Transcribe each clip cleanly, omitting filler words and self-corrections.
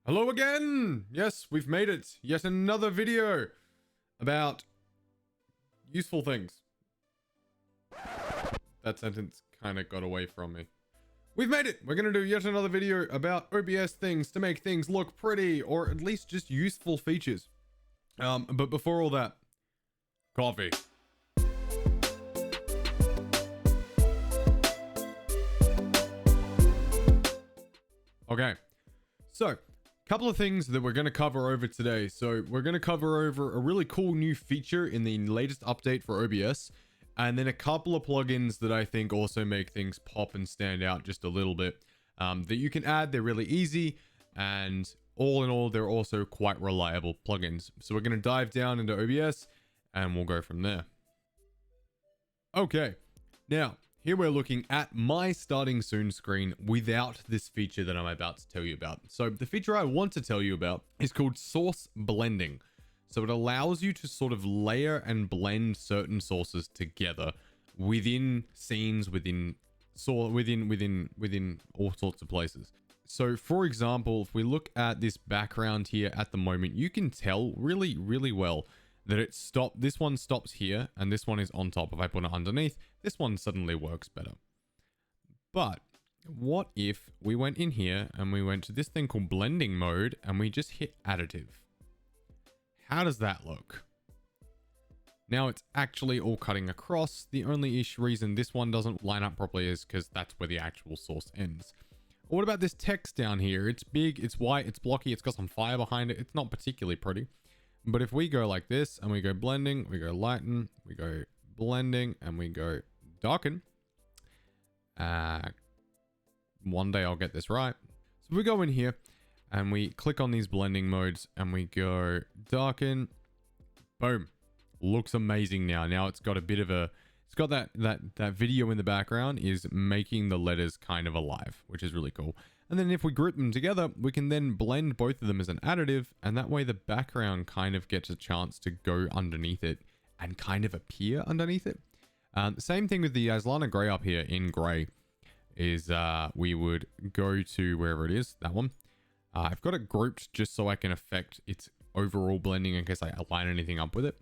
Hello again! Yes, we've made it. Yet another video about useful things. That sentence kind of got away from me. We've made it! We're going to do yet another video about OBS things to make things look pretty, or at least just useful features. But before all that, coffee. Okay, so couple of things that we're going to cover over today. So we're going to cover over a really cool new feature in the latest update for OBS, and then a couple of plugins that I think also make things pop and stand out just a little bit, that you can add. They're really easy, and all in all, they're also quite reliable plugins. So we're going to dive down into OBS and we'll go from there. Okay, now here we're looking at my starting soon screen without this feature that I'm about to tell you about. So the feature I want to tell you about is called source blending. So it allows you to sort of layer and blend certain sources together within scenes, within all sorts of places. So for example, if we look at this background here at the moment, you can tell really well that this one stops here and this one is on top. If I put it underneath, this one suddenly works better. But what if we went in here and we went to this thing called blending mode and we just hit additive? How does that look? Now it's actually all cutting across. The only reason this one doesn't line up properly is because that's where the actual source ends. What about this text down here? It's big, it's white, it's blocky, it's got some fire behind it. It's not particularly pretty. But if we go like this and we go blending, we go lighten, we go blending, and we go darken. One day I'll get this right. So we go in here and we click on these blending modes and we go darken. Boom. Looks amazing now. Now it's got a bit of a, it's got that video in the background is making the letters kind of alive, which is really cool. And then if we group them together, we can then blend both of them as an additive, and that way the background kind of gets a chance to go underneath it and kind of appear underneath it. Same thing with the Aslana Gray up here in gray is we would go to wherever it is, that one. I've got it grouped just so I can affect its overall blending in case I align anything up with it.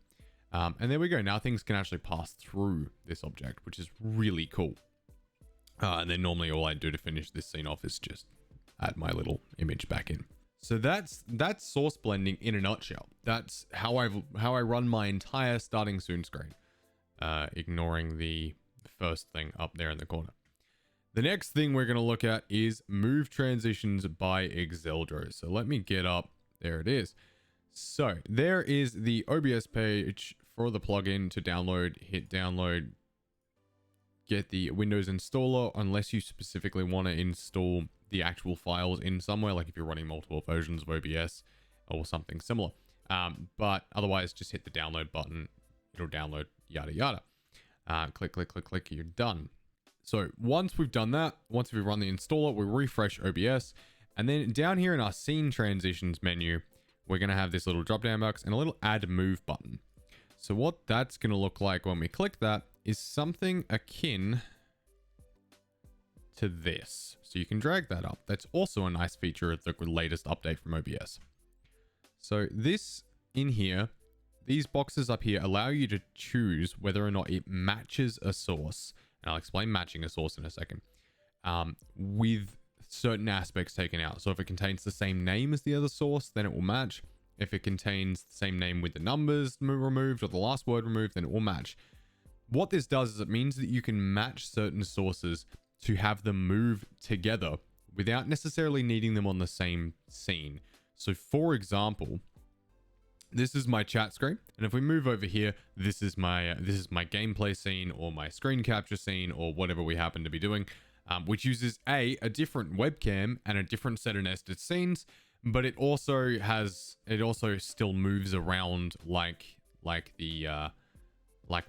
And there we go. Now things can actually pass through this object, which is really cool. And then normally all I do to finish this scene off is just add my little image back in. So that's source blending in a nutshell. That's how I run my entire starting soon screen, ignoring the first thing up there in the corner. The next thing we're going to look at is move transitions by Exeldro. So let me get up. There it is. So there is the OBS page for the plugin to download. Hit download. Get the Windows installer unless you specifically want to install the actual files in somewhere, like if you're running multiple versions of OBS or something similar. But otherwise, just hit the download button. It'll download, yada, yada. Click, you're done. So once we've done that, once we've run the installer, we refresh OBS. And then down here in our scene transitions menu, we're going to have this little drop down box and a little add move button. So what that's going to look like when we click that is something akin to this. So you can drag that up. That's also a nice feature of the latest update from OBS. So this in here, these boxes up here allow you to choose whether or not it matches a source. And I'll explain matching a source in a second. With certain aspects taken out. So if it contains the same name as the other source, then it will match. If it contains the same name with the numbers removed or the last word removed, then it will match. What this does is it means that you can match certain sources to have them move together without necessarily needing them on the same scene. So for example, this is my chat screen, and if we move over here, this is my gameplay scene or my screen capture scene or whatever we happen to be doing, which uses a different webcam and a different set of nested scenes, but it also still moves around like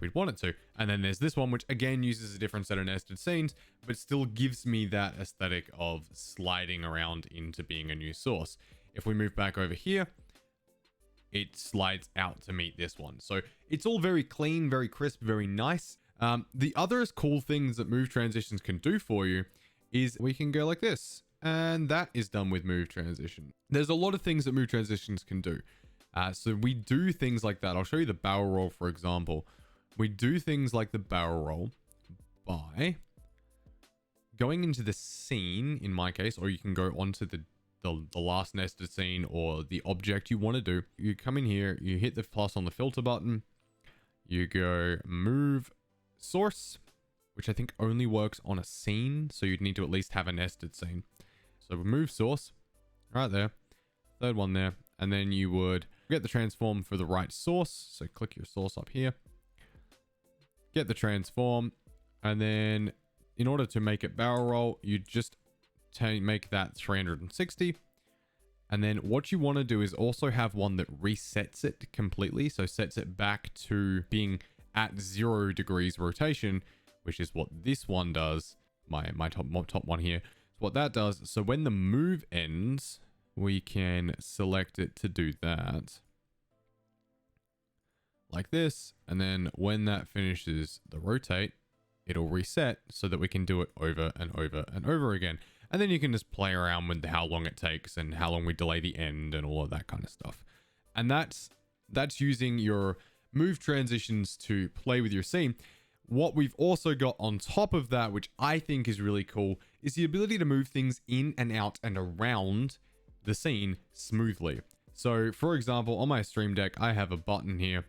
we'd want it to. And then there's this one, which again uses a different set of nested scenes, but still gives me that aesthetic of sliding around into being a new source. If we move back over here, it slides out to meet this one. So it's all very clean, very crisp, very nice. The other cool things that move transitions can do for you is we can go like this And that is done with move transition. There's a lot of things that move transitions can do. So we do things like that. I'll show you the barrel roll, for example. We do things like the barrel roll by going into the scene, in my case, or you can go onto the last nested scene or the object you want to do. You come in here, you hit the plus on the filter button, you go move source, which I think only works on a scene, so you'd need to at least have a nested scene. So remove source, right there, third one there, and then you would get the transform for the right source. So click your source up here, get the transform, and then in order to make it barrel roll, you just make that 360. And then what you want to do is also have one that resets it completely. So sets it back to being at 0 degrees rotation, which is what this one does. My top one here. So what that does, so when the move ends, we can select it to do that. Like this. And then when that finishes the rotate, it'll reset so that we can do it over and over and over again. And then you can just play around with how long it takes and how long we delay the end and all of that kind of stuff. And that's using your move transitions to play with your scene. What we've also got on top of that, which I think is really cool, is the ability to move things in and out and around the scene smoothly. So for example, on my Stream Deck, I have a button here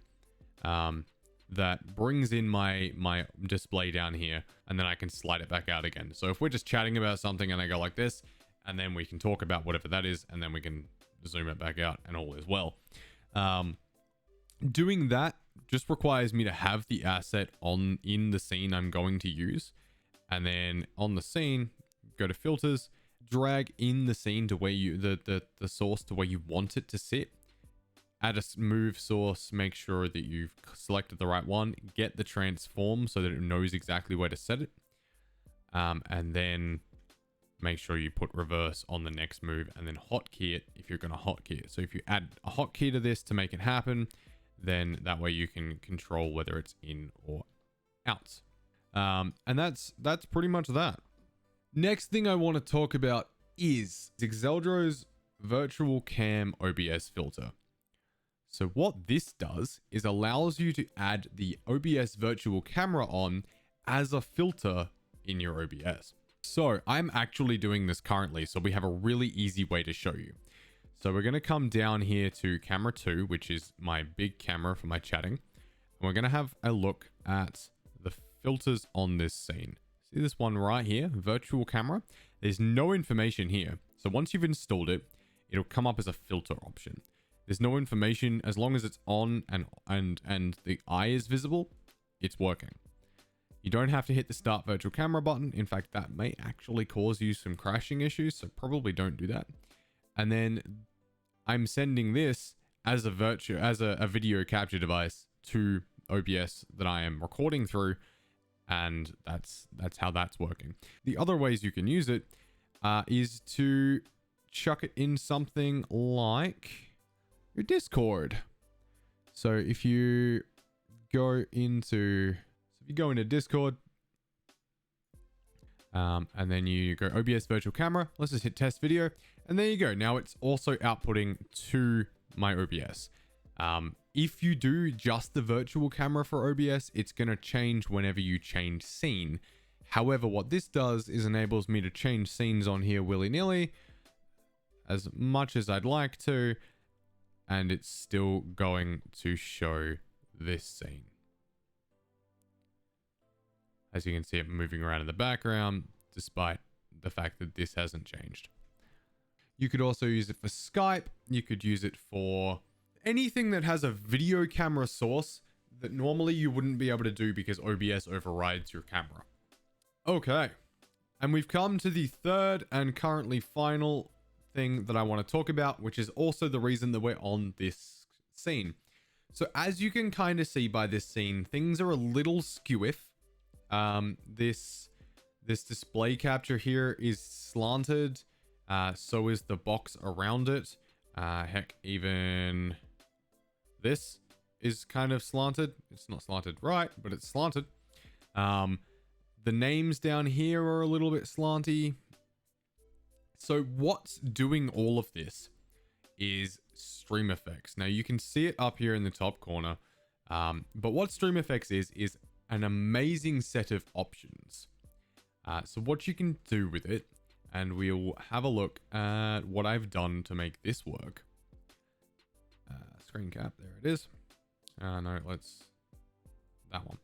that brings in my display down here, and then I can slide it back out again. So if we're just chatting about something and I go like this, and then we can talk about whatever that is, and then we can zoom it back out and all is well. Doing that just requires me to have the asset in the scene I'm going to use, and then on the scene, go to filters, drag in the scene to where you the source to where you want it to sit. Add a move source, make sure that you've selected the right one, get the transform so that it knows exactly where to set it. And then make sure you put reverse on the next move and then hotkey it if you're going to hotkey it. So if you add a hotkey to this to make it happen, then that way you can control whether it's in or out. And that's pretty much that. Next thing I want to talk about is Xeldro's Virtual Cam OBS Filter. So what this does is allows you to add the OBS virtual camera on as a filter in your OBS. So I'm actually doing this currently, so we have a really easy way to show you. So we're going to come down here to camera 2, which is my big camera for my chatting. And we're going to have a look at the filters on this scene. See this one right here, virtual camera? There's no information here. So once you've installed it, it'll come up as a filter option. There's no information. As long as it's on and the eye is visible, it's working. You don't have to hit the start virtual camera button. In fact, that may actually cause you some crashing issues, so probably don't do that. And then I'm sending this as a video capture device to OBS that I am recording through, and that's how that's working. The other ways you can use it is to chuck it in something like your Discord. So if you go into Discord, and then you go OBS virtual camera, let's just hit test video, and there you go. Now it's also outputting to my OBS. If you do just the virtual camera for OBS, it's going to change whenever you change scene. However, what this does is enables me to change scenes on here willy-nilly as much as I'd like to, and it's still going to show this scene. As you can see it moving around in the background, despite the fact that this hasn't changed. You could also use it for Skype. You could use it for anything that has a video camera source that normally you wouldn't be able to do because OBS overrides your camera. Okay. And we've come to the third and currently final thing that I want to talk about, which is also the reason that we're on this scene. So as you can kind of see by this scene, things are a little skewiff. This display capture here is slanted. So is the box around it. Heck, even this is kind of slanted. It's not slanted right, but it's slanted. The names down here are a little bit slanty. So what's doing all of this is Streamfx. Now you can see it up here in the top corner. But what Streamfx is an amazing set of options. So what you can do with it, and we'll have a look at what I've done to make this work. Screen cap, there it is. No, that one.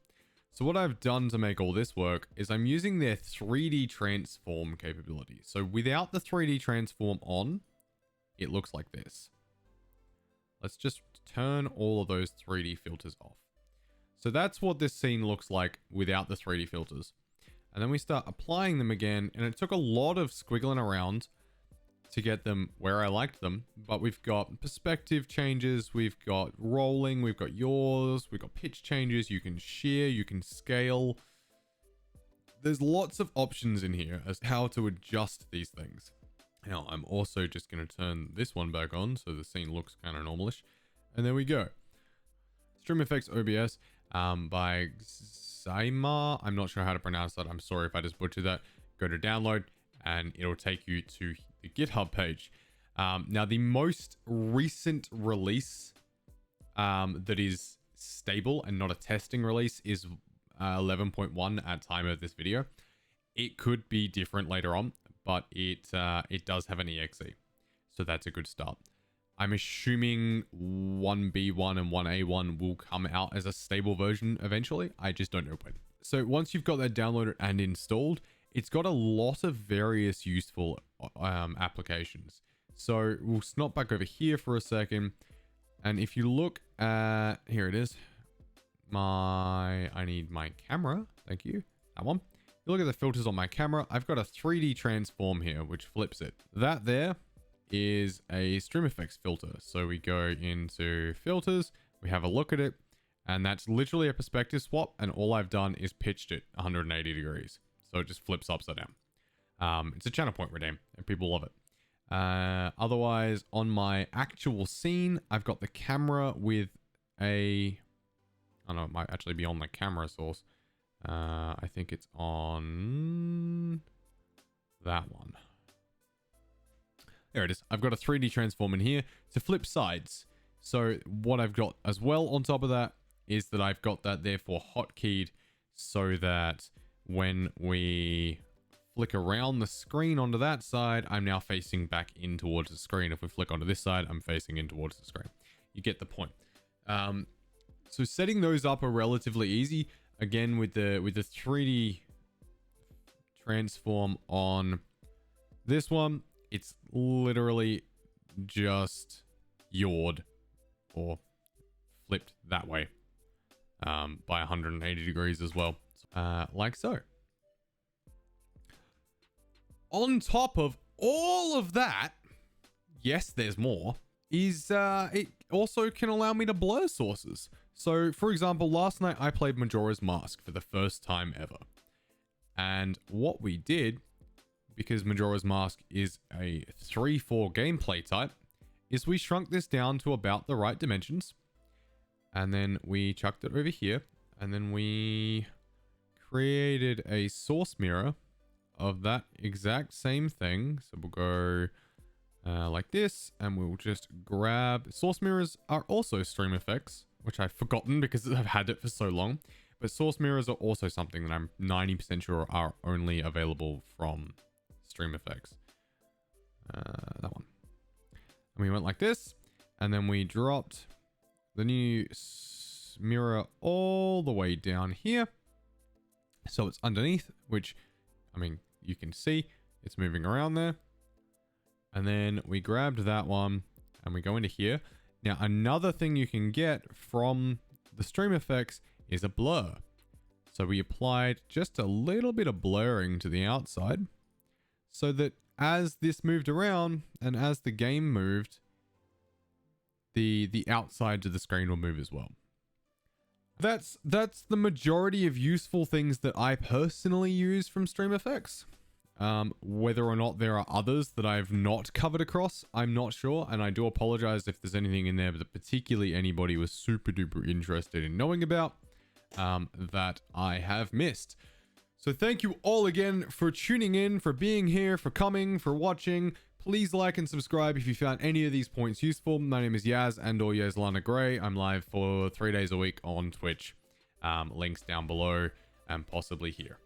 So what I've done to make all this work is I'm using their 3D transform capability. So without the 3D transform on, it looks like this. Let's just turn all of those 3D filters off. So that's what this scene looks like without the 3D filters. And then we start applying them again, and it took a lot of squiggling around to get them where I liked them. But we've got perspective changes, we've got rolling, we've got yaws, we've got pitch changes, you can shear, you can scale. There's lots of options in here as to how to adjust these things. Now, I'm also just going to turn this one back on so the scene looks kind of normalish. And there we go. Streamfx OBS by Saima. I'm not sure how to pronounce that. I'm sorry if I just butchered that. Go to download and it'll take you to the GitHub page. Now, the most recent release that is stable and not a testing release is 11.1 at time of this video. It could be different later on, but it does have an exe, so that's a good start. I'm assuming 1B1 and 1A1 will come out as a stable version eventually. I just don't know when. So once you've got that downloaded and installed, it's got a lot of various useful applications. So we'll snap back over here for a second. And if you look at, here it is. I need my camera. Thank you. That one. You look at the filters on my camera. I've got a 3D transform here, which flips it. That there is a Streamfx filter. So we go into filters, we have a look at it, and that's literally a perspective swap. And all I've done is pitched it 180 degrees. So it just flips upside down. It's a channel point redeem and people love it. Otherwise, on my actual scene, I've got the camera with I don't know, it might actually be on the camera source. I think it's on that one. There it is. I've got a 3D transform in here to flip sides. So what I've got as well on top of that is that I've got that therefore hotkeyed so that when we flick around the screen onto that side, I'm now facing back in towards the screen. If we flick onto this side, I'm facing in towards the screen. You get the point. So setting those up are relatively easy. Again, with the 3D transform on this one, it's literally just yawed or flipped that way by 180 degrees as well, like so. On top of all of that, yes, there's more, is it also can allow me to blur sources. So, for example, last night I played Majora's Mask for the first time ever. And what we did, because Majora's Mask is a 3/4 gameplay type, is we shrunk this down to about the right dimensions. And then we chucked it over here. And then we created a source mirror of that exact same thing. So we'll go like this, and we'll just grab... Source mirrors are also Streamfx, which I've forgotten because I've had it for so long. But source mirrors are also something that I'm 90% sure are only available from Streamfx. That one. And we went like this, and then we dropped the new mirror all the way down here. So it's underneath, which, I mean, you can see it's moving around there. And then we grabbed that one and we go into here. Now, another thing you can get from the Streamfx is a blur. So we applied just a little bit of blurring to the outside so that as this moved around and as the game moved, the outsides of the screen will move as well. That's the majority of useful things that I personally use from Streamfx. Whether or not there are others that I've not covered across, I'm not sure. And I do apologize if there's anything in there that particularly anybody was super duper interested in knowing about that I have missed. So thank you all again for tuning in, for being here, for coming, for watching. Please like and subscribe if you found any of these points useful. My name is Yaz and/or Yazlana Gray. I'm live for 3 days a week on Twitch. Links down below and possibly here.